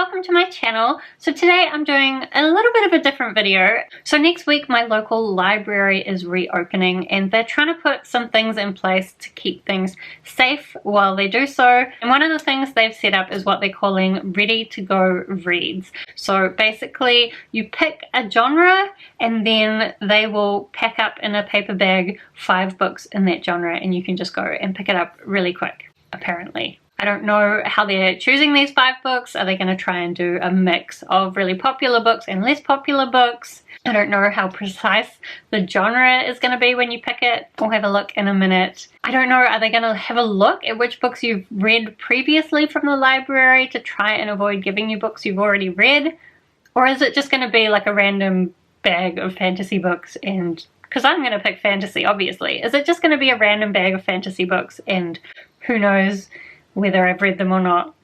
welcome to my channel. So today I'm doing a little bit of a different video. So next week my local library is reopening and they're trying to put some things in place to keep things safe while they do so. And one of the things they've set up is what they're calling ready to go reads. So basically you pick a genre and then they will pack up in a paper bag 5 books in that genre and you can just go and pick it up really quick, apparently. I don't know how they're choosing these 5 books. Are they going to try and do a mix of really popular books and less popular books? I don't know how precise the genre is going to be when you pick it. We'll have a look in a minute. I don't know, are they going to have a look at which books you've read previously from the library to try and avoid giving you books you've already read? Or is it just going to be like a random bag of fantasy books and... because I'm going to pick fantasy, obviously. Is it just going to be a random bag of fantasy books and who knows whether I've read them or not?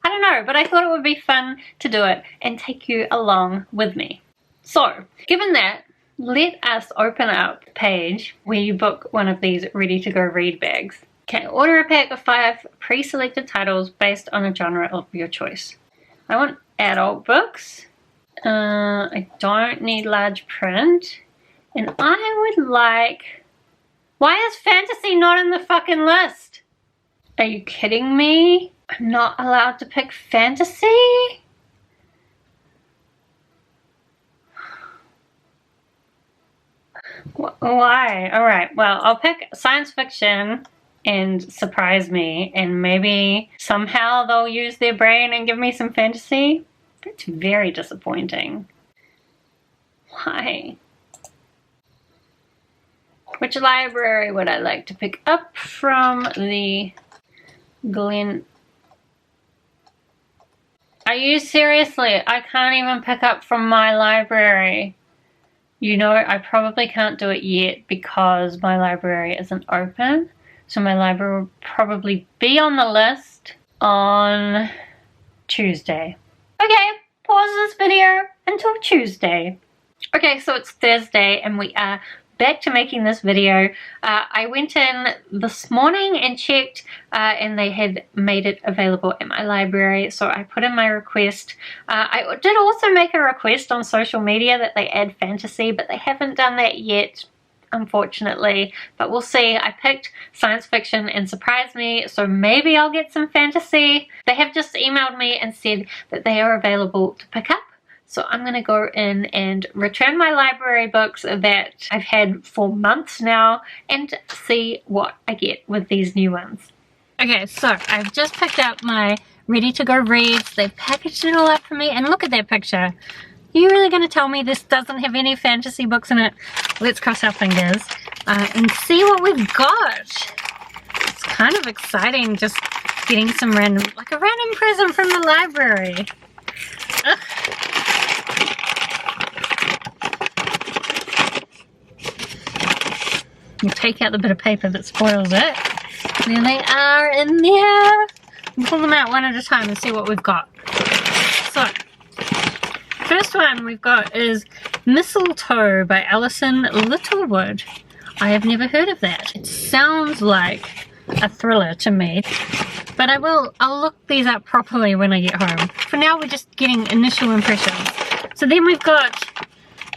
I don't know, but I thought it would be fun to do it and take you along with me. So, given that, let us open up the page where you book one of these ready to go read bags. Okay, order a pack of 5 pre-selected titles based on a genre of your choice. I want adult books. I don't need large print. And I would like... why is fantasy not in the fucking list? Are you kidding me? I'm not allowed to pick fantasy? Why? Alright, well, I'll pick science fiction and surprise me, and maybe somehow they'll use their brain and give me some fantasy. That's very disappointing. Why? Which library would I like to pick up from? The Glen... Are you seriously? I can't even pick up from my library. You know, I probably can't do it yet because my library isn't open. So my library will probably be on the list on Tuesday. Okay, pause this video until Tuesday. Okay, so it's Thursday and we are back to making this video. I went in this morning and checked and they had made it available at my library, so I put in my request. I did also make a request on social media that they add fantasy, but they haven't done that yet, unfortunately, but we'll see. I picked science fiction and surprised me, so maybe I'll get some fantasy. They have just emailed me and said that they are available to pick up. So I'm going to go in and return my library books that I've had for months now and see what I get with these new ones. Okay, so I've just picked up my ready to go reads. They've packaged it all up for me and look at that picture. Are you really going to tell me this doesn't have any fantasy books in it? Let's cross our fingers and see what we've got. It's kind of exciting just getting some random, like a random present from the library. Ugh. You take out the bit of paper that spoils it. There they are in there. We'll pull them out one at a time and see what we've got. So, first one we've got is Mistletoe by Alison Littlewood. I have never heard of that. It sounds like a thriller to me. But I'll look these up properly when I get home. For now we're just getting initial impressions. So then we've got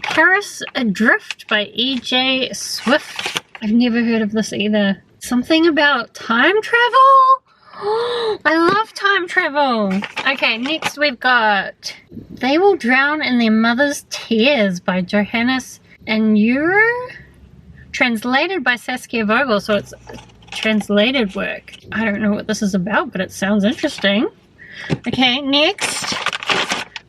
Paris Adrift by E.J. Swift. I've never heard of this either. Something about time travel? I love time travel. Okay, next we've got They Will Drown in Their Mother's Tears by Johannes Anuru. Translated by Saskia Vogel, so it's translated work. I don't know what this is about, but it sounds interesting. Okay, next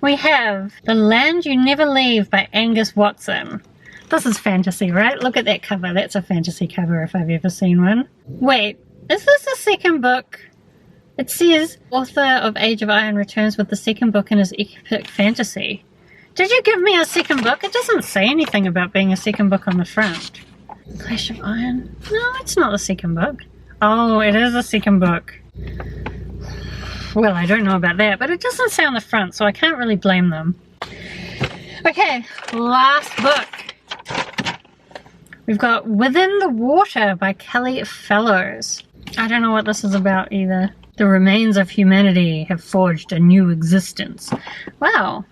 we have The Land You Never Leave by Angus Watson. This is fantasy, right? Look at that cover. That's a fantasy cover if I've ever seen one. Wait, is this a second book? It says author of Age of Iron returns with the second book in his epic fantasy. Did you give me a second book? It doesn't say anything about being a second book on the front. Clash of Iron? No, it's not the second book. Oh, it is a second book. Well, I don't know about that, but it doesn't say on the front, so I can't really blame them. Okay, last book. We've got Within the Water by Kelly Fellows. I don't know what this is about either. The remains of humanity have forged a new existence. Wow.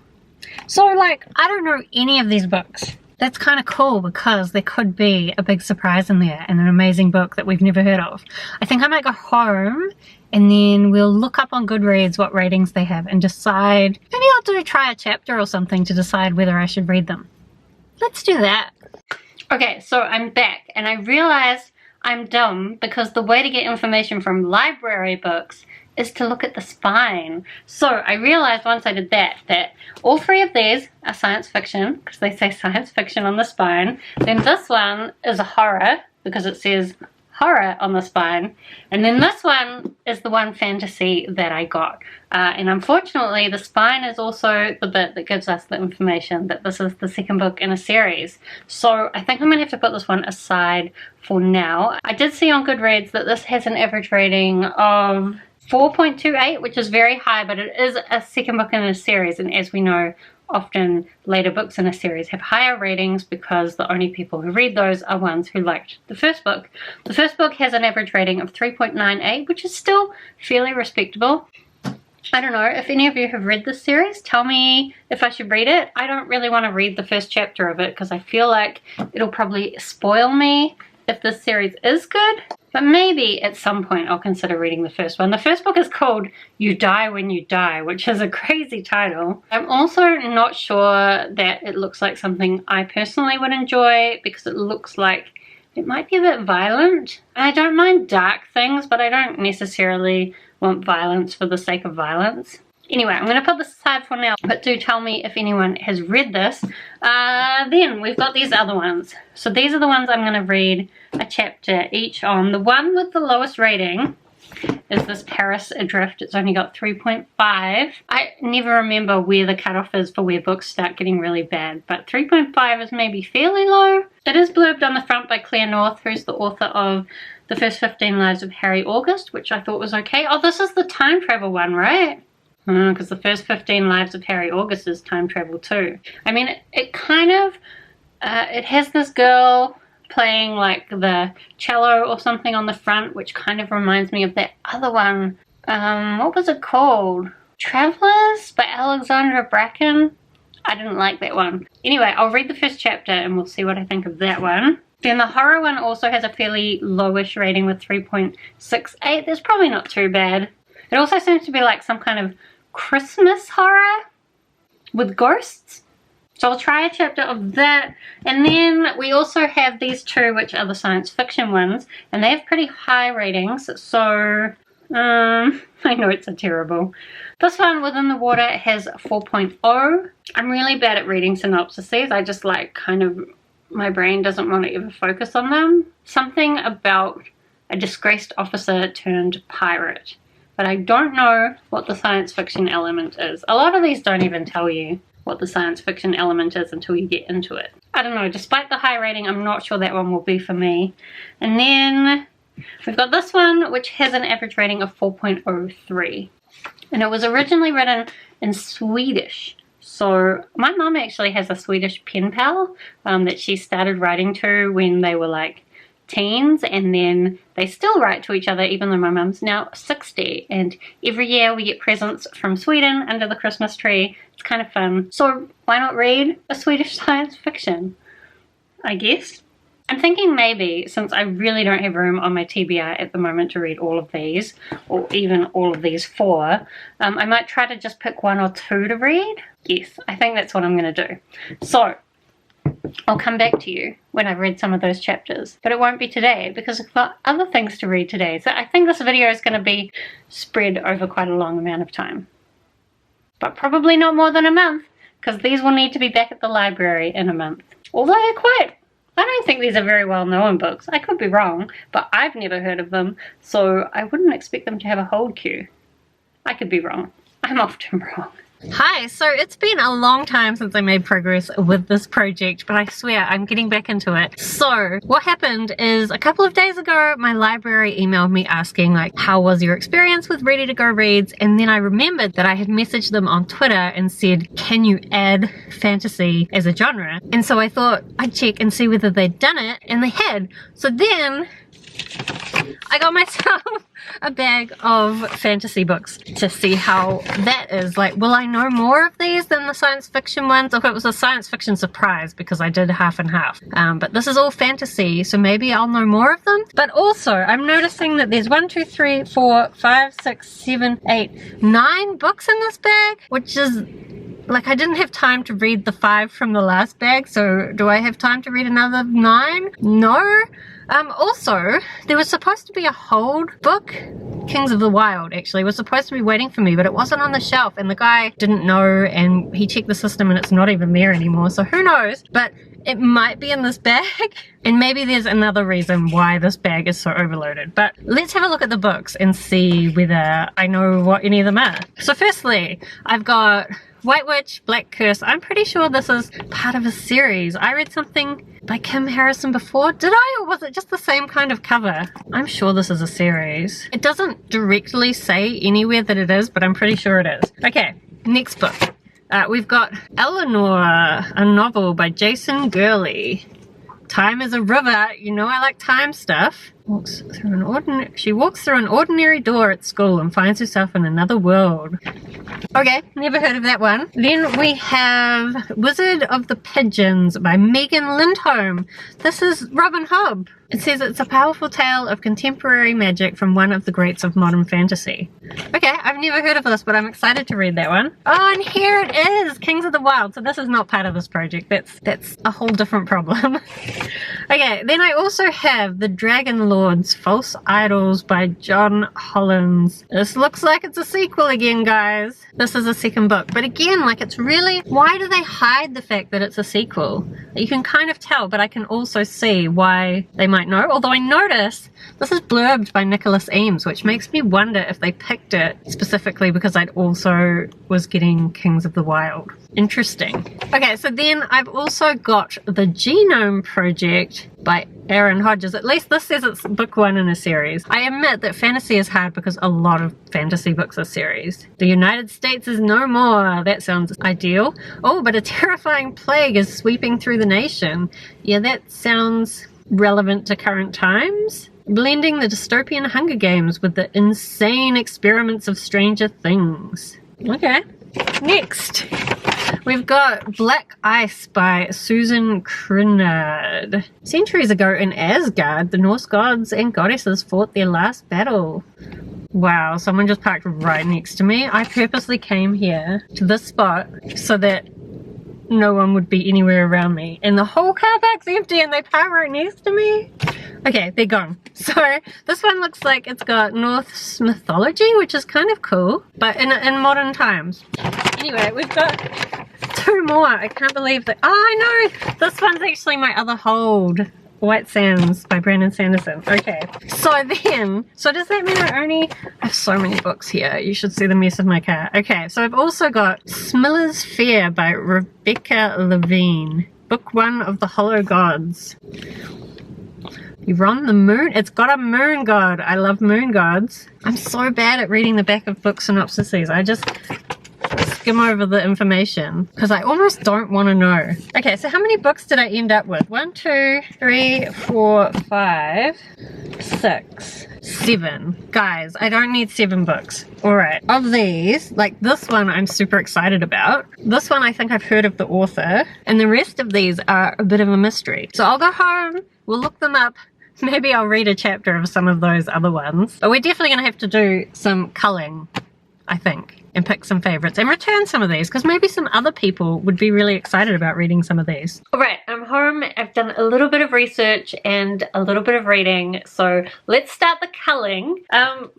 So, like, I don't know any of these books. That's kind of cool because there could be a big surprise in there and an amazing book that we've never heard of. I think I might go home and then we'll look up on Goodreads what ratings they have and decide. Maybe I'll try a chapter or something to decide whether I should read them. Let's do that. Okay, so I'm back and I realized I'm dumb because the way to get information from library books is to look at the spine. So I realized once I did that all three of these are science fiction because they say science fiction on the spine. Then this one is a horror because it says horror on the spine. And then this one is the one fantasy that I got. And unfortunately the spine is also the bit that gives us the information that this is the second book in a series. So I think I'm gonna have to put this one aside for now. I did see on Goodreads that this has an average rating of 4.28, which is very high, but it is a second book in a series, and as we know, often later books in a series have higher ratings because the only people who read those are ones who liked the first book. The first book has an average rating of 3.98, which is still fairly respectable. I don't know, if any of you have read this series, tell me if I should read it. I don't really want to read the first chapter of it because I feel like it'll probably spoil me if this series is good. But maybe at some point I'll consider reading the first one. The first book is called You Die When You Die, which is a crazy title. I'm also not sure that it looks like something I personally would enjoy because it looks like it might be a bit violent. I don't mind dark things, but I don't necessarily want violence for the sake of violence. Anyway, I'm going to put this aside for now, but do tell me if anyone has read this. Then we've got these other ones. So these are the ones I'm going to read a chapter each on. The one with the lowest rating is this Paris Adrift. It's only got 3.5. I never remember where the cutoff is for where books start getting really bad, but 3.5 is maybe fairly low. It is blurbed on the front by Claire North, who's the author of The First 15 Lives of Harry August, which I thought was okay. Oh, this is the time travel one, right? Because the first 15 Lives of Harry August is time travel too. I mean, it kind of, it has this girl playing like the cello or something on the front, which kind of reminds me of that other one. What was it called? Travelers by Alexandra Bracken? I didn't like that one. Anyway, I'll read the first chapter and we'll see what I think of that one. Then the horror one also has a fairly lowish rating with 3.68. That's probably not too bad. It also seems to be like some kind of Christmas horror with ghosts. So I'll try a chapter of that. And then we also have these two, which are the science fiction ones, and they have pretty high ratings. So I know it's a terrible. This one, Within the Water, has 4.0. I'm really bad at reading synopsises. I just like kind of, my brain doesn't want to ever focus on them. Something about a disgraced officer turned pirate. But I don't know what the science fiction element is. A lot of these don't even tell you what the science fiction element is until you get into it. I don't know, despite the high rating, I'm not sure that one will be for me. And then we've got this one, which has an average rating of 4.03. And it was originally written in Swedish. So my mum actually has a Swedish pen pal that she started writing to when they were like teens, and then they still write to each other even though my mum's now 60, and every year we get presents from Sweden under the Christmas tree. It's kind of fun. So why not read a Swedish science fiction, I guess? I'm thinking maybe, since I really don't have room on my TBR at the moment to read all of these, or even all of these four, I might try to just pick one or two to read. Yes, I think that's what I'm going to do. So I'll come back to you when I've read some of those chapters, but it won't be today because I've got other things to read today. So I think this video is going to be spread over quite a long amount of time, but probably not more than a month because these will need to be back at the library in a month. Although they're quite, I don't think these are very well known books. I could be wrong, but I've never heard of them, so I wouldn't expect them to have a hold queue. I could be wrong. I'm often wrong. Hi, so it's been a long time since I made progress with this project, but I swear I'm getting back into it. So what happened is a couple of days ago my library emailed me asking like, how was your experience with Ready to Go Reads? And then I remembered that I had messaged them on Twitter and said, can you add fantasy as a genre? And so I thought I'd check and see whether they'd done it, and they had. So then I got myself a bag of fantasy books to see how that is. Like, will I know more of these than the science fiction ones? Okay, it was a science fiction surprise because I did half and half. But this is all fantasy, so maybe I'll know more of them. But also, I'm noticing that there's 1, 2, 3, 4, 5, 6, 7, 8, 9 books in this bag, which is like, I didn't have time to read the 5 from the last bag, so do I have time to read another 9? No. Also, there was supposed to be a hold book. Kings of the Wild, actually, was supposed to be waiting for me, but it wasn't on the shelf, and the guy didn't know, and he checked the system, and it's not even there anymore, so who knows? But it might be in this bag, and maybe there's another reason why this bag is so overloaded. But let's have a look at the books and see whether I know what any of them are. So firstly, I've got White Witch, Black Curse. I'm pretty sure this is part of a series. I read something by Kim Harrison before. Did I, or was it just the same kind of cover? I'm sure this is a series. It doesn't directly say anywhere that it is, but I'm pretty sure it is. Okay, next book. We've got Eleanor, a novel by Jason Gurley. Time is a river. You know I like time stuff. She walks through an ordinary door at school and finds herself in another world. Okay, never heard of that one. Then we have Wizard of the Pigeons by Megan Lindholm. This is Robin Hobb. It says it's a powerful tale of contemporary magic from one of the greats of modern fantasy. Okay, I've never heard of this, but I'm excited to read that one. Oh, and here it is, Kings of the Wild. So this is not part of this project. That's a whole different problem. Okay, then I also have The Dragon Lords, False Idols by John Hollins. This looks like it's a sequel again, guys. This is a second book, but again, like, it's really, why do they hide the fact that it's a sequel? You can kind of tell, but I can also see why they might know. Although I notice this is blurbed by Nicholas Eames, which makes me wonder if they picked it specifically because I'd also was getting Kings of the Wild. Interesting. Okay, so then I've also got The Genome Project by Aaron Hodges. At least this says it's book 1 in a series. I admit that fantasy is hard because a lot of fantasy books are series. The United States is no more. That sounds ideal. Oh, but a terrifying plague is sweeping through the nation. Yeah, that sounds relevant to current times. Blending the dystopian Hunger Games with the insane experiments of Stranger Things. Okay. Next, we've got Black Ice by Susan Crinard. Centuries ago in Asgard, the Norse gods and goddesses fought their last battle. Wow, someone just parked right next to me. I purposely came here to this spot so that no one would be anywhere around me. And the whole car park's empty and they park right next to me. Okay, they're gone. So this one looks like it's got Norse mythology, which is kind of cool, but in modern times. Anyway, we've got 2 more. I can't believe that. Oh, I know. This one's actually my other hold. White Sands by Brandon Sanderson. Okay, so does that mean I have so many books here? You should see the mess of my car. Okay, so I've also got Smiller's Fear by Rebecca Levine. Book 1 of the Hollow Gods. You're on the moon? It's got a moon god. I love moon gods. I'm so bad at reading the back of book synopsises. I just skim over the information because I almost don't want to know. Okay, so how many books did I end up with? 1, 2, 3, 4, 5, 6, 7. Guys, I don't need 7 books. Alright, of these, like this one I'm super excited about. This one I think I've heard of the author. And the rest of these are a bit of a mystery. So I'll go home, we'll look them up. Maybe I'll read a chapter of some of those other ones. But we're definitely going to have to do some culling, I think. And pick some favorites and return some of these because maybe some other people would be really excited about reading some of these. Alright, I'm home. I've done a little bit of research and a little bit of reading, so let's start the culling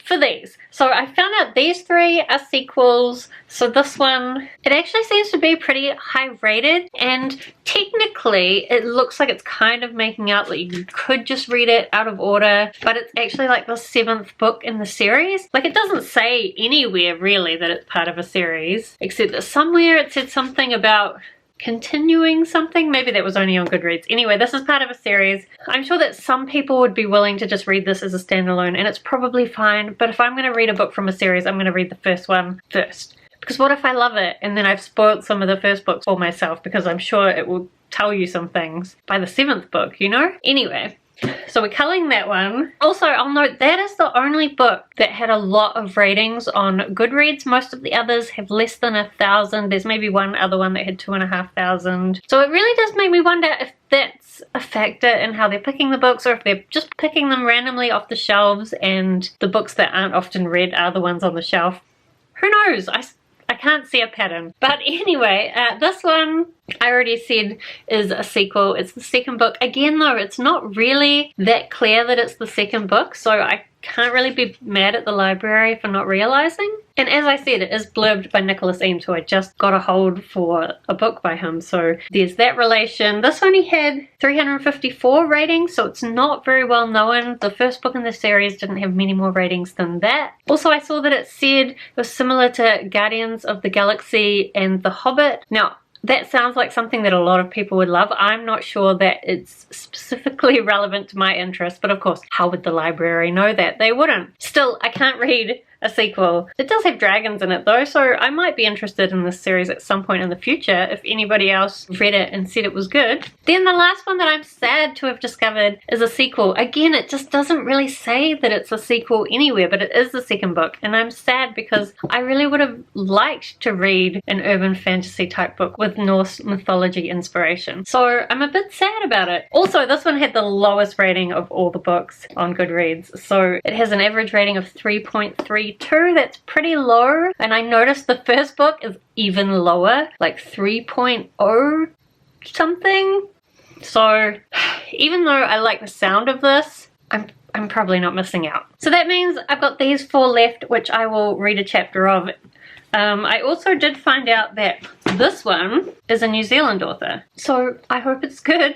for these. So I found out these 3 are sequels. So this one, it actually seems to be pretty high rated, and technically it looks like it's kind of making out that you could just read it out of order, but it's actually like the 7th book in the series. Like, it doesn't say anywhere really that it's part of a series, except that somewhere it said something about continuing something. Maybe that was only on Goodreads. Anyway, this is part of a series. I'm sure that some people would be willing to just read this as a standalone, and it's probably fine, but if I'm going to read a book from a series, I'm going to read the first one first. Because what if I love it and then I've spoiled some of the first books for myself, because I'm sure it will tell you some things by the 7th book, you know? Anyway, So we're culling that one. Also, I'll note that is the only book that had a lot of ratings on Goodreads. Most of the others have less than 1,000. There's maybe one other one that had 2,500. So it really does make me wonder if that's a factor in how they're picking the books, or if they're just picking them randomly off the shelves and the books that aren't often read are the ones on the shelf. Who knows? I can't see a pattern. But anyway, this one I already said is a sequel. It's the second book. Again though, it's not really that clear that it's the second book, so I can't really be mad at the library for not realizing. And as I said, it is blurbed by Nicholas Eames, who I just got a hold for a book by him, so there's that relation. This only had 354 ratings, so it's not very well known. The first book in the series didn't have many more ratings than that. Also, I saw that it said it was similar to Guardians of the Galaxy and The Hobbit. Now, that sounds like something that a lot of people would love. I'm not sure that it's specifically relevant to my interest, but of course, how would the library know that? They wouldn't. Still, I can't read a sequel. It does have dragons in it though, so I might be interested in this series at some point in the future if anybody else read it and said it was good. Then the last one that I'm sad to have discovered is a sequel. Again, it just doesn't really say that it's a sequel anywhere, but it is the second book, and I'm sad because I really would have liked to read an urban fantasy type book with Norse mythology inspiration. So I'm a bit sad about it. Also, this one had the lowest rating of all the books on Goodreads, so it has an average rating of 3.32. That's pretty low, and I noticed the first book is even lower, like 3.0 something. So even though I like the sound of this, I'm probably not missing out. So that means I've got these 4 left, which I will read a chapter of. I also did find out that this one is a New Zealand author, so I hope it's good,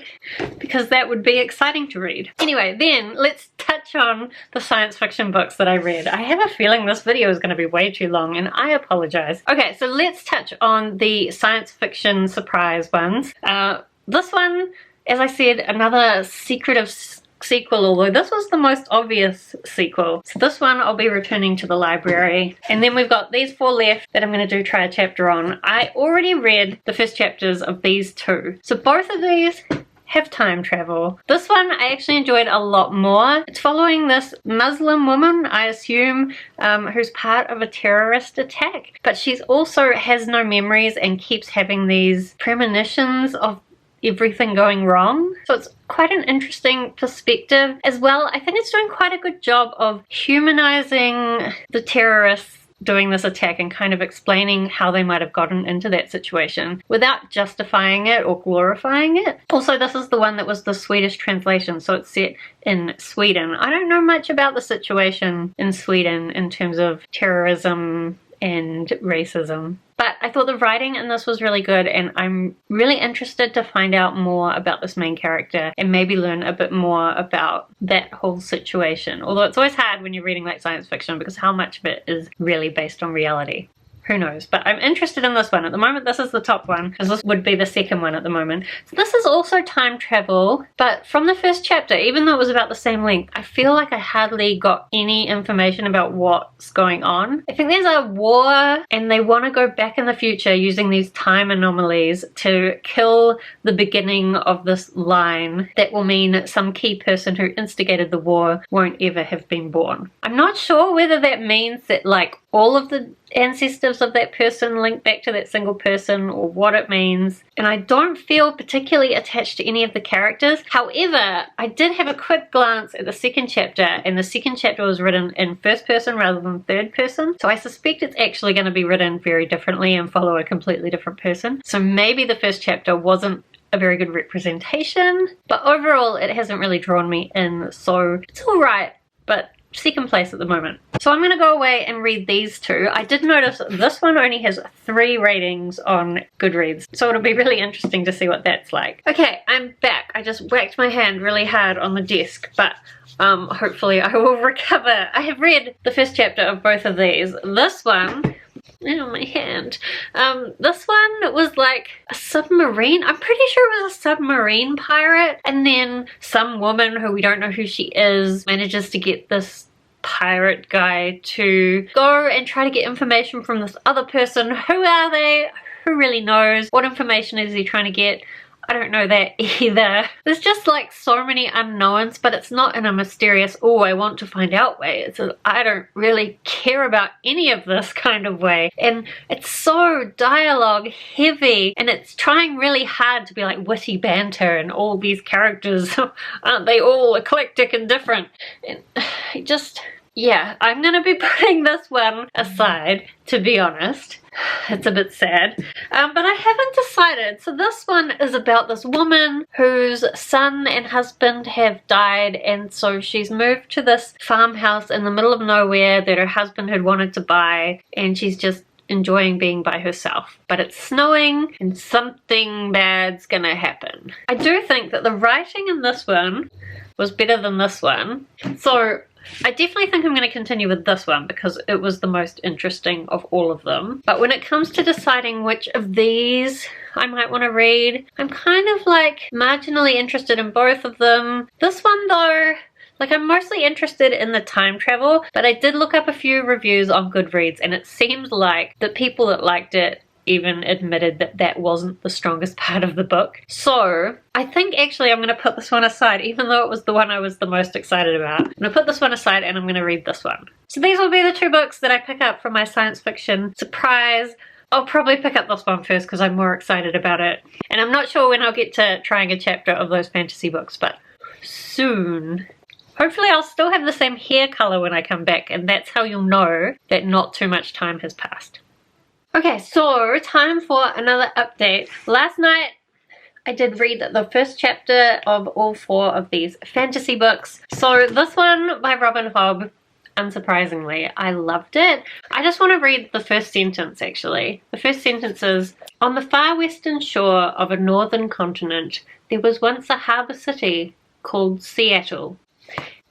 because that would be exciting to read. Anyway, then let's touch on the science fiction books that I read. I have a feeling this video is going to be way too long, and I apologize. Okay, so let's touch on the science fiction surprise ones. This one, as I said, another secretive sequel, although this was the most obvious sequel. So this one I'll be returning to the library. And then we've got these 4 left that I'm going to try a chapter on. I already read the first chapters of these 2. So both of these have time travel. This one I actually enjoyed a lot more. It's following this Muslim woman, I assume, who's part of a terrorist attack. But she's also has no memories and keeps having these premonitions of everything going wrong. So it's quite an interesting perspective as well. I think it's doing quite a good job of humanizing the terrorists doing this attack and kind of explaining how they might have gotten into that situation without justifying it or glorifying it. Also, this is the one that was the Swedish translation, so it's set in Sweden. I don't know much about the situation in Sweden in terms of terrorism and racism. But I thought the writing in this was really good, and I'm really interested to find out more about this main character and maybe learn a bit more about that whole situation. Although it's always hard when you're reading like science fiction because how much of it is really based on reality. Who knows? But I'm interested in this one. At the moment, this is the top one, because this would be the second one at the moment. So this is also time travel, but from the first chapter, even though it was about the same length, I feel like I hardly got any information about what's going on. I think there's a war, and they want to go back in the future using these time anomalies to kill the beginning of this line that will mean some key person who instigated the war won't ever have been born. I'm not sure whether that means that like all of the ancestors of that person link back to that single person or what it means, and I don't feel particularly attached to any of the characters. However, I did have a quick glance at the second chapter, and the second chapter was written in first person rather than third person, so I suspect it's actually going to be written very differently and follow a completely different person. So maybe the first chapter wasn't a very good representation, but overall it hasn't really drawn me in, so it's alright, but second place at the moment. So I'm going to go away and read these 2. I did notice this one only has 3 ratings on Goodreads, so it'll be really interesting to see what that's like. Okay, I'm back. I just whacked my hand really hard on the desk, but hopefully I will recover. I have read the first chapter of both of these. This one, oh my hand, this one was like a submarine. I'm pretty sure it was a submarine pirate, and then some woman who we don't know who she is manages to get this pirate guy to go and try to get information from this other person. Who are they? Who really knows? What information is he trying to get? I don't know that either. There's just like so many unknowns, but it's not in a mysterious, oh, I want to find out way. It's a, I don't really care about any of this kind of way. And it's so dialogue heavy, and it's trying really hard to be like witty banter, and all these characters, aren't they all eclectic and different? And just, yeah, I'm gonna be putting this one aside, to be honest. It's a bit sad, but I haven't decided. So this one is about this woman whose son and husband have died, and so she's moved to this farmhouse in the middle of nowhere that her husband had wanted to buy, and she's just enjoying being by herself. But it's snowing and something bad's gonna happen. I do think that the writing in this one was better than this one, so I definitely think I'm going to continue with this one because it was the most interesting of all of them. But when it comes to deciding which of these I might want to read, I'm kind of like marginally interested in both of them. This one though, like, I'm mostly interested in the time travel, but I did look up a few reviews on Goodreads, and it seems like the people that liked it even admitted that that wasn't the strongest part of the book. So I think actually I'm going to put this one aside, even though it was the one I was the most excited about. I'm going to put this one aside and I'm going to read this one. So these will be the two books that I pick up from my science fiction surprise. I'll probably pick up this one first because I'm more excited about it. And I'm not sure when I'll get to trying a chapter of those fantasy books, but soon. Hopefully I'll still have the same hair color when I come back, and that's how you'll know that not too much time has passed. Okay, so time for another update. Last night I did read the first chapter of all 4 of these fantasy books. So this one by Robin Hobb, unsurprisingly, I loved it. I just want to read the first sentence actually. The first sentence is, on the far western shore of a northern continent, there was once a harbour city called Seattle.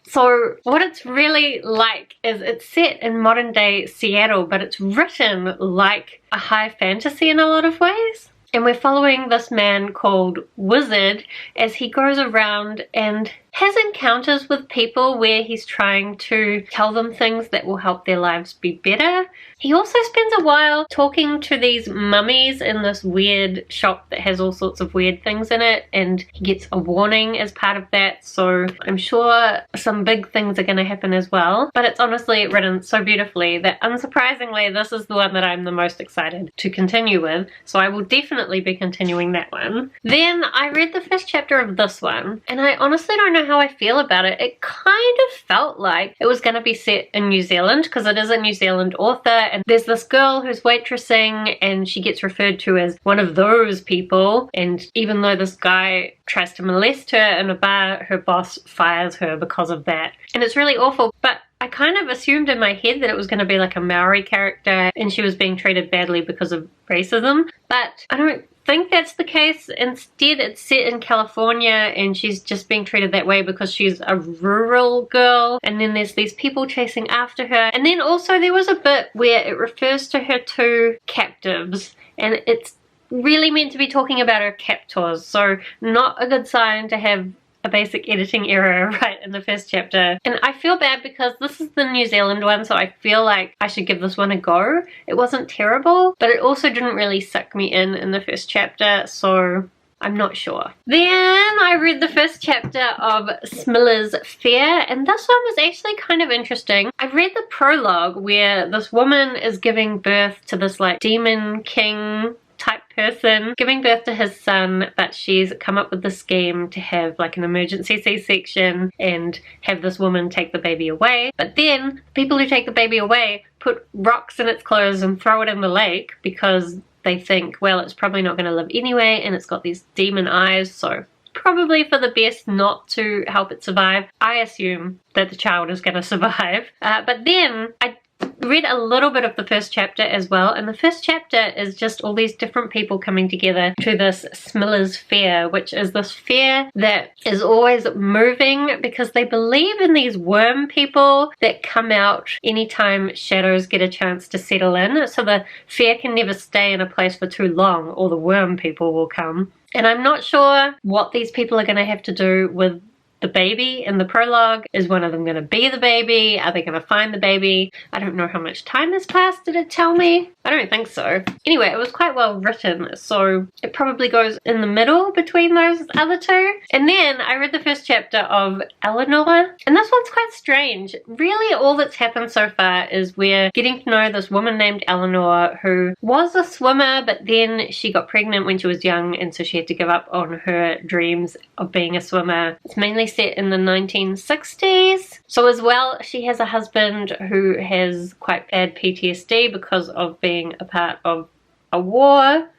So what it's really like is it's set in modern day Seattle, but it's written like a high fantasy in a lot of ways. And we're following this man called Wizard as he goes around and has encounters with people where he's trying to tell them things that will help their lives be better. He also spends a while talking to these mummies in this weird shop that has all sorts of weird things in it, and he gets a warning as part of that, so I'm sure some big things are going to happen as well. But it's honestly written so beautifully that unsurprisingly this is the one that I'm the most excited to continue with, so I will definitely be continuing that one. Then I read the first chapter of this one, and I honestly don't know how I feel about it. It kind of felt like it was going to be set in New Zealand because it is a New Zealand author, and there's this girl who's waitressing and she gets referred to as one of those people, and even though this guy tries to molest her in a bar, her boss fires her because of that, and it's really awful. But I kind of assumed in my head that it was going to be like a Maori character and she was being treated badly because of racism, but I don't think that's the case. Instead, it's set in California and she's just being treated that way because she's a rural girl, and then there's these people chasing after her. And then also there was a bit where it refers to her 2 captives, and it's really meant to be talking about her captors, so not a good sign to have a basic editing error right in the first chapter. And I feel bad because this is the New Zealand one, so I feel like I should give this one a go. It wasn't terrible, but it also didn't really suck me in the first chapter, so I'm not sure. Then I read the first chapter of Smilla's Fair, and this one was actually kind of interesting. I read the prologue where this woman is giving birth to this like demon king type person, giving birth to his son, but she's come up with the scheme to have like an emergency C-section and have this woman take the baby away. But then people who take the baby away put rocks in its clothes and throw it in the lake because they think, well, it's probably not going to live anyway, and it's got these demon eyes, so probably for the best not to help it survive. I assume that the child is going to survive. But then I read a little bit of the first chapter as well, and the first chapter is just all these different people coming together to this Smilla's Fair, which is this fair that is always moving because they believe in these worm people that come out anytime shadows get a chance to settle in. So the fair can never stay in a place for too long, or the worm people will come. And I'm not sure what these people are going to have to do with the baby in the prologue. Is one of them going to be the baby? Are they going to find the baby? I don't know how much time has passed. Did it tell me? I don't think so. Anyway, it was quite well written, so it probably goes in the middle between those other two. And then I read the first chapter of Eleanor, and this one's quite strange. Really, all that's happened so far is we're getting to know this woman named Eleanor who was a swimmer, but then she got pregnant when she was young, and so she had to give up on her dreams of being a swimmer. It's mainly set in the 1960s. So as well, she has a husband who has quite bad PTSD because of being a part of a war.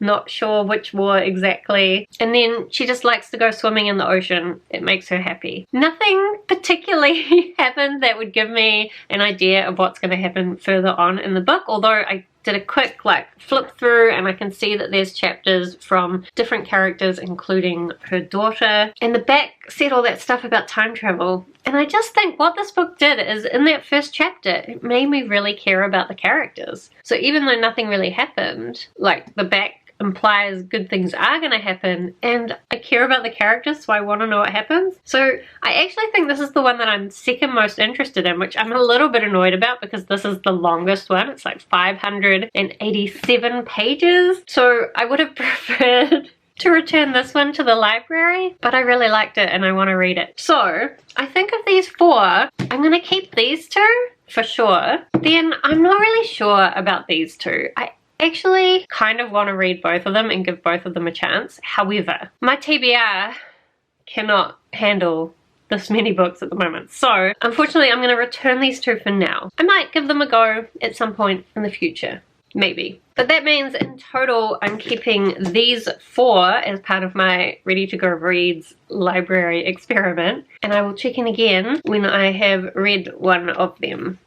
Not sure which war exactly. And then she just likes to go swimming in the ocean. It makes her happy. Nothing particularly happened that would give me an idea of what's going to happen further on in the book, although I did a quick flip through and I can see that there's chapters from different characters, including her daughter. And the back said all that stuff about time travel. And I just think what this book did is, in that first chapter, it made me really care about the characters. So even though nothing really happened, like the back implies good things are going to happen, and I care about the characters, so I want to know what happens. So I actually think this is the one that I'm second most interested in, which I'm a little bit annoyed about because this is the longest one. It's like 587 pages. So I would have preferred to return this one to the library, but I really liked it and I want to read it. So I think of these four, I'm going to keep these two for sure. Then I'm not really sure about these two. I actually kind of want to read both of them and give both of them a chance. However, my TBR cannot handle this many books at the moment. So unfortunately, I'm going to return these two for now. I might give them a go at some point in the future. Maybe. But that means in total, I'm keeping these four as part of my Ready to Go Reads library experiment. And I will check in again when I have read one of them.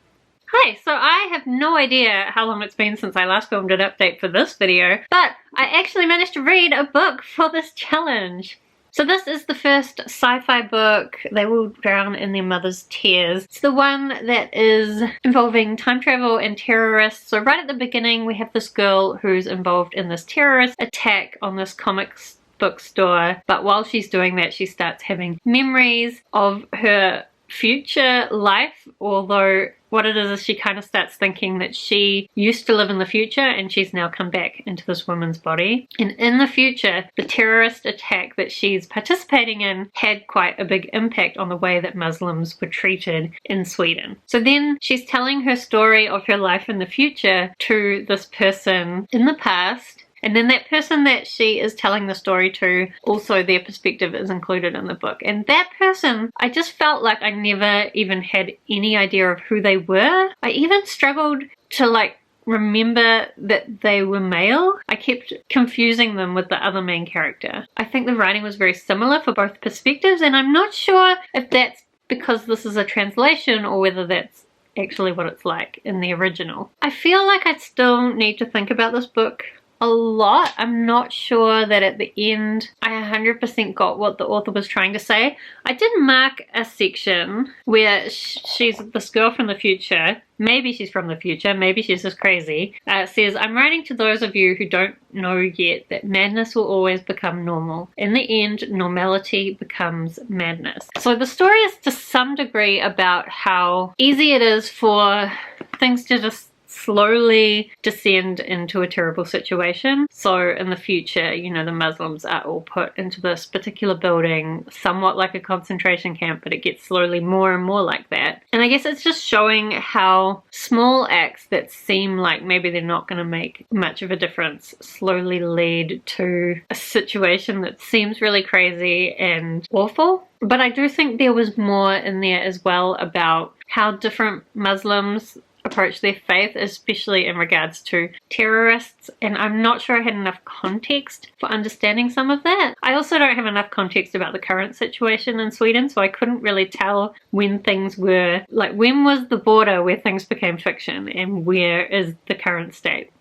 Hi, so I have no idea how long it's been since I last filmed an update for this video, but I actually managed to read a book for this challenge. So this is the first sci-fi book, They Will Drown in Their Mother's Tears. It's the one that is involving time travel and terrorists. So right at the beginning, we have this girl who's involved in this terrorist attack on this comics bookstore, but while she's doing that, she starts having memories of her future life, although what it is she kind of starts thinking that she used to live in the future and she's now come back into this woman's body. And in the future, the terrorist attack that she's participating in had quite a big impact on the way that Muslims were treated in Sweden. So then she's telling her story of her life in the future to this person in the past. And then that person that she is telling the story to, also their perspective is included in the book. And that person, I just felt like I never even had any idea of who they were. I even struggled to remember that they were male. I kept confusing them with the other main character. I think the writing was very similar for both perspectives, and I'm not sure if that's because this is a translation or whether that's actually what it's like in the original. I feel like I still need to think about this book a lot. I'm not sure that at the end I 100% got what the author was trying to say. I did mark a section where she's this girl from the future, maybe she's from the future, maybe she's just crazy, says, "I'm writing to those of you who don't know yet that madness will always become normal. In the end, normality becomes madness." So the story is to some degree about how easy it is for things to just slowly descend into a terrible situation. So in the future, you know, the Muslims are all put into this particular building, somewhat like a concentration camp, but it gets slowly more and more like that. And I guess it's just showing how small acts that seem like maybe they're not going to make much of a difference slowly lead to a situation that seems really crazy and awful. But I do think there was more in there as well about how different Muslims approach their faith, especially in regards to terrorists, and I'm not sure I had enough context for understanding some of that. I also don't have enough context about the current situation in Sweden, so I couldn't really tell when things were, like, when was the border where things became fiction and where is the current state.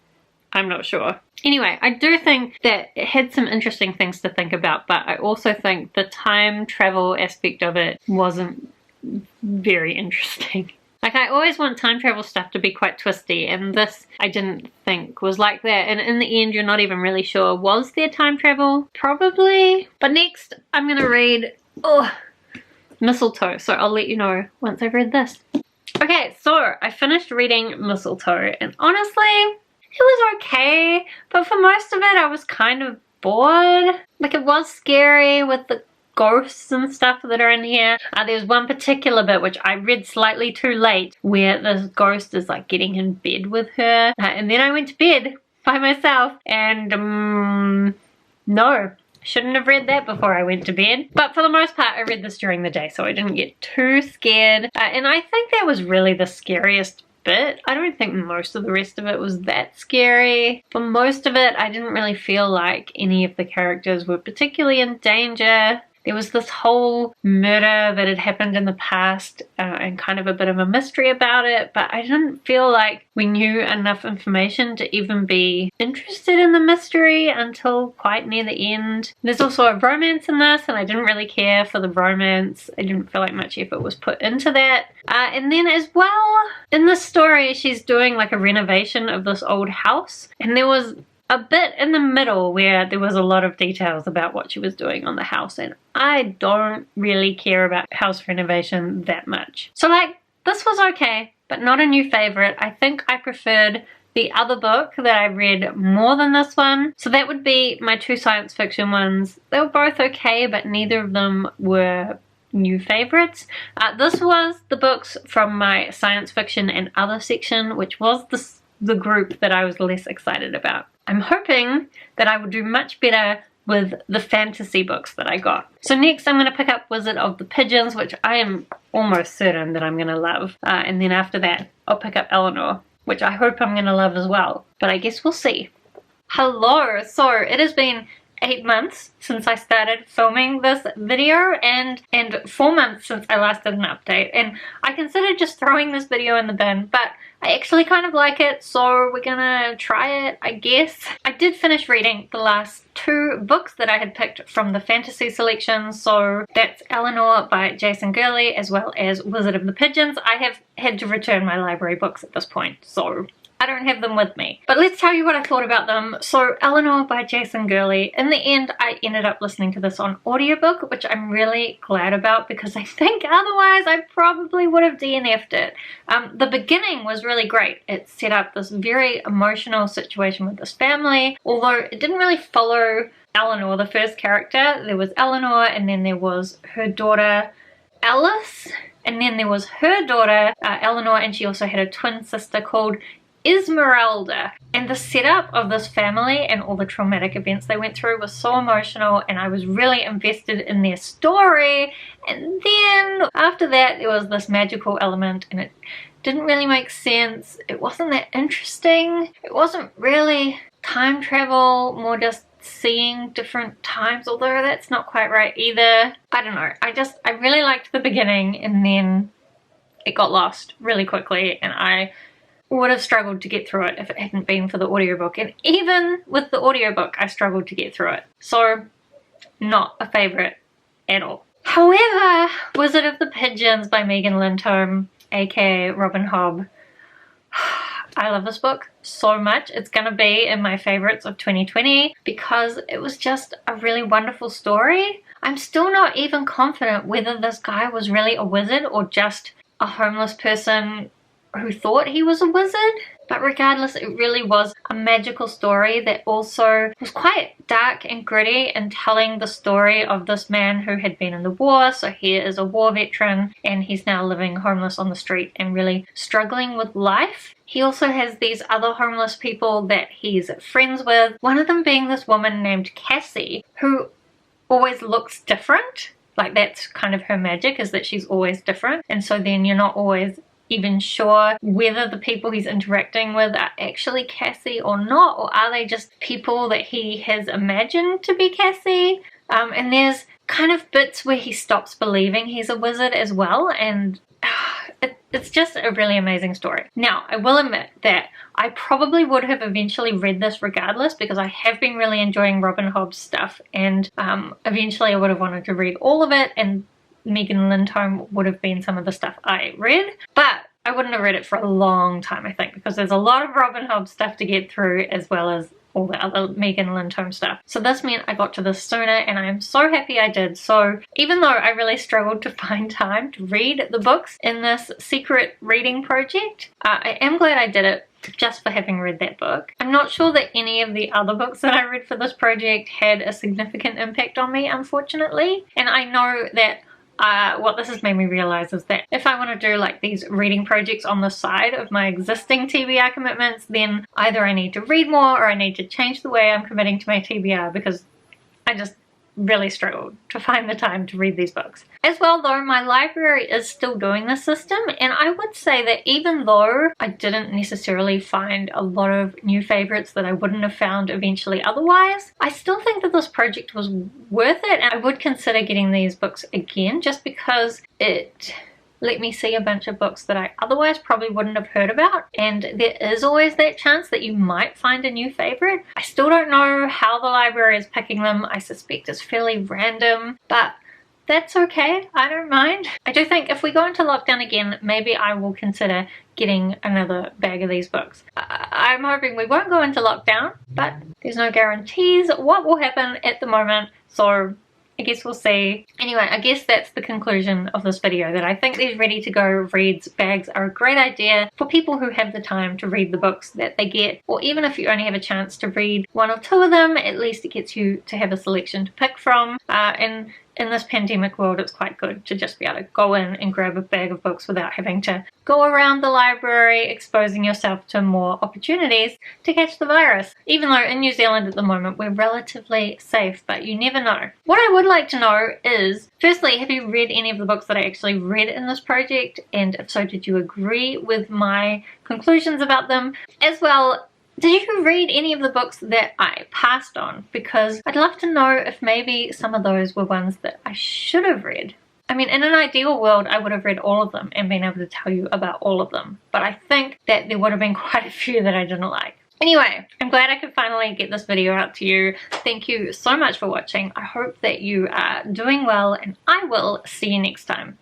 I'm not sure. Anyway, I do think that it had some interesting things to think about, but I also think the time travel aspect of it wasn't very interesting. Like, I always want time travel stuff to be quite twisty, and this I didn't think was like that. And in the end, you're not even really sure, was there time travel? Probably. But next, I'm gonna read Mistletoe, so I'll let you know once I've read this. Okay, so I finished reading Mistletoe, and honestly, it was okay, but for most of it I was kind of bored. Like, it was scary with the ghosts and stuff that are in here. There's one particular bit which I read slightly too late where this ghost is like getting in bed with her, and then I went to bed by myself, and no, shouldn't have read that before I went to bed. But for the most part I read this during the day, so I didn't get too scared, and I think that was really the scariest bit. I don't think most of the rest of it was that scary. For most of it I didn't really feel like any of the characters were particularly in danger. There was this whole murder that had happened in the past, and kind of a bit of a mystery about it, but I didn't feel like we knew enough information to even be interested in the mystery until quite near the end. There's also a romance in this, and I didn't really care for the romance. I didn't feel like much effort was put into that. And then as well, in this story, she's doing like a renovation of this old house, and there was a bit in the middle where there was a lot of details about what she was doing on the house, and I don't really care about house renovation that much. So like, this was okay, but not a new favorite. I think I preferred the other book that I read more than this one. So that would be my two science fiction ones. They were both okay, but neither of them were new favorites. This was the books from my science fiction and other section, which was the group that I was less excited about. I'm hoping that I will do much better with the fantasy books that I got. So next I'm going to pick up Wizard of the Pigeons, which I am almost certain that I'm going to love. And then after that I'll pick up Eleanor, which I hope I'm going to love as well. But I guess we'll see. Hello! So it has been 8 months since I started filming this video, and 4 months since I last did an update, and I considered just throwing this video in the bin, but I actually kind of like it, so we're gonna try it, I guess. I did finish reading the last 2 books that I had picked from the fantasy selection, so that's Eleanor by Jason Gurley as well as Wizard of the Pigeons. I have had to return my library books at this point, so I don't have them with me. But let's tell you what I thought about them. So Eleanor by Jason Gurley. In the end, I ended up listening to this on audiobook, which I'm really glad about because I think otherwise I probably would have DNF'd it. The beginning was really great. It set up this very emotional situation with this family, although it didn't really follow Eleanor, the first character. There was Eleanor, and then there was her daughter Alice, and then there was her daughter Eleanor, and she also had a twin sister called Esmeralda. And the setup of this family and all the traumatic events they went through was so emotional, and I was really invested in their story. And then after that there was this magical element, and it didn't really make sense. It wasn't that interesting. It wasn't really time travel, more just seeing different times, although that's not quite right either. I don't know. I really liked the beginning, and then it got lost really quickly, and I would have struggled to get through it if it hadn't been for the audiobook, and even with the audiobook I struggled to get through it. So not a favourite at all. However, Wizard of the Pigeons by Megan Lindholm, aka Robin Hobb. I love this book so much. It's gonna be in my favourites of 2020 because it was just a really wonderful story. I'm still not even confident whether this guy was really a wizard or just a homeless person who thought he was a wizard, but regardless, it really was a magical story that also was quite dark and gritty, and telling the story of this man who had been in the war. So he is a war veteran, and he's now living homeless on the street and really struggling with life. He also has these other homeless people that he's friends with, one of them being this woman named Cassie, who always looks different. Like, that's kind of her magic, is that she's always different, and so then you're not always even sure whether the people he's interacting with are actually Cassie or not, or are they just people that he has imagined to be Cassie. And there's kind of bits where he stops believing he's a wizard as well, and it's just a really amazing story. Now, I will admit that I probably would have eventually read this regardless, because I have been really enjoying Robin Hobb's stuff, and eventually I would have wanted to read all of it, and Megan Lindholm would have been some of the stuff I read, but I wouldn't have read it for a long time, I think, because there's a lot of Robin Hobb stuff to get through, as well as all the other Megan Lindholm stuff. So this meant I got to this sooner, and I am so happy I did. So even though I really struggled to find time to read the books in this secret reading project, I am glad I did it just for having read that book. I'm not sure that any of the other books that I read for this project had a significant impact on me, unfortunately. And I know that what this has made me realize is that if I want to do like these reading projects on the side of my existing TBR commitments, then either I need to read more or I need to change the way I'm committing to my TBR, because I just really struggled to find the time to read these books. As well though, my library is still doing this system, and I would say that even though I didn't necessarily find a lot of new favorites that I wouldn't have found eventually otherwise, I still think that this project was worth it, and I would consider getting these books again just because it let me see a bunch of books that I otherwise probably wouldn't have heard about, and there is always that chance that you might find a new favorite. I still don't know how the library is picking them. I suspect it's fairly random, but that's okay, I don't mind. I do think if we go into lockdown again, maybe I will consider getting another bag of these books. I'm hoping we won't go into lockdown, but there's no guarantees what will happen at the moment, so I guess we'll see. Anyway, I guess that's the conclusion of this video, that I think these ready to go reads bags are a great idea for people who have the time to read the books that they get, or even if you only have a chance to read one or two of them, at least it gets you to have a selection to pick from. And in this pandemic world, it's quite good to just be able to go in and grab a bag of books without having to go around the library, exposing yourself to more opportunities to catch the virus. Even though in New Zealand at the moment we're relatively safe, but you never know. What I would like to know is, firstly, have you read any of the books that I actually read in this project? And if so, did you agree with my conclusions about them? As well, did you read any of the books that I passed on? Because I'd love to know if maybe some of those were ones that I should have read. I mean, in an ideal world, I would have read all of them and been able to tell you about all of them. But I think that there would have been quite a few that I didn't like. Anyway, I'm glad I could finally get this video out to you. Thank you so much for watching. I hope that you are doing well, and I will see you next time.